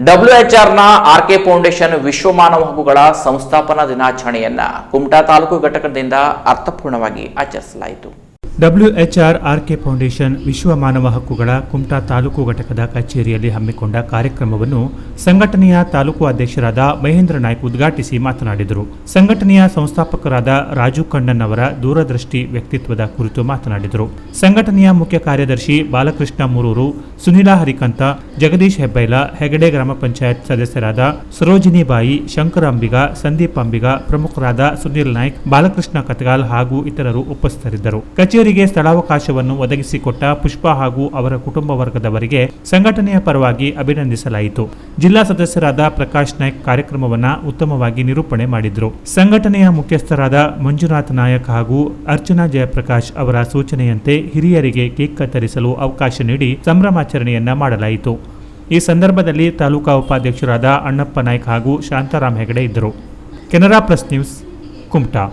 WHRನ RK foundation ವಿಶ್ವ ಮಾನವ ಹಕ್ಕುಗಳ ಸಂಸ್ಥಾಪನಾ ದಿನಾಚರಣೆಯನ್ನ ಕುಮಟಾ ತಾಲೂಕು ಘಟಕದಿಂದ ಅರ್ಥಪೂರ್ಣವಾಗಿ ಆಚರಿಸಲಾಯಿತು. WHR RK ಫೌಂಡೇಶನ್ ವಿಶ್ವ ಮಾನವ ಹಕ್ಕುಗಳ ಕುಮಟಾ ತಾಲೂಕು ಘಟಕದ ಕಚೇರಿಯಲ್ಲಿ ಹಮ್ಮಿಕೊಂಡ ಕಾರ್ಯಕ್ರಮವನ್ನು ಸಂಘಟನೆಯ ತಾಲೂಕು ಅಧ್ಯಕ್ಷರಾದ ಮಹೇಂದ್ರ ನಾಯ್ಕ್ ಉದ್ಘಾಟಿಸಿ ಮಾತನಾಡಿದರು. ಸಂಘಟನೆಯ ಸಂಸ್ಥಾಪಕರಾದ ರಾಜು ಕಣ್ಣನ್ ಅವರ ದೂರದೃಷ್ಟಿ ವ್ಯಕ್ತಿತ್ವದ ಕುರಿತು ಮಾತನಾಡಿದರು. ಸಂಘಟನೆಯ ಮುಖ್ಯ ಕಾರ್ಯದರ್ಶಿ ಬಾಲಕೃಷ್ಣ ಮೂರೂರು, ಸುನೀಲಾ ಹರಿಕಂತ, ಜಗದೀಶ್ ಹೆಬ್ಬೈಲ, ಹೆಗಡೆ ಗ್ರಾಮ ಪಂಚಾಯತ್ ಸದಸ್ಯರಾದ ಸರೋಜಿನಿ ಬಾಯಿ, ಶಂಕರ ಅಂಬಿಗ, ಸಂದೀಪ್ ಅಂಬಿಗ, ಪ್ರಮುಖರಾದ ಸುನೀಲ್ ನಾಯ್ಕ್, ಬಾಲಕೃಷ್ಣ ಕತ್ಗಾಲ್ ಹಾಗೂ ಇತರರು ಉಪಸ್ಥಿತರಿದ್ದರು. ಕಚೇರಿಗೆ ಸ್ಥಳಾವಕಾಶವನ್ನು ಒದಗಿಸಿಕೊಟ್ಟ ಪುಷ್ಪ ಹಾಗೂ ಅವರ ಕುಟುಂಬ ವರ್ಗದವರಿಗೆ ಸಂಘಟನೆಯ ಪರವಾಗಿ ಅಭಿನಂದಿಸಲಾಯಿತು. ಜಿಲ್ಲಾ ಸದಸ್ಯರಾದ ಪ್ರಕಾಶ್ ನಾಯ್ಕ್ ಕಾರ್ಯಕ್ರಮವನ್ನು ಉತ್ತಮವಾಗಿ ನಿರೂಪಣೆ ಮಾಡಿದರು. ಸಂಘಟನೆಯ ಮುಖ್ಯಸ್ಥರಾದ ಮಂಜುನಾಥ್ ನಾಯಕ್ ಹಾಗೂ ಅರ್ಚನಾ ಜಯಪ್ರಕಾಶ್ ಅವರ ಸೂಚನೆಯಂತೆ ಹಿರಿಯರಿಗೆ ಕೇಕ್ ಕತ್ತರಿಸಲು ಅವಕಾಶ ನೀಡಿ ಸಂಭ್ರಮಾಚರಣೆಯನ್ನ ಮಾಡಲಾಯಿತು. ಈ ಸಂದರ್ಭದಲ್ಲಿ ತಾಲೂಕಾ ಉಪಾಧ್ಯಕ್ಷರಾದ ಅಣ್ಣಪ್ಪ ನಾಯ್ಕ್ ಹಾಗೂ ಶಾಂತಾರಾಮ್ ಹೆಗಡೆ ಇದ್ದರು. Canara plus news, Kumta.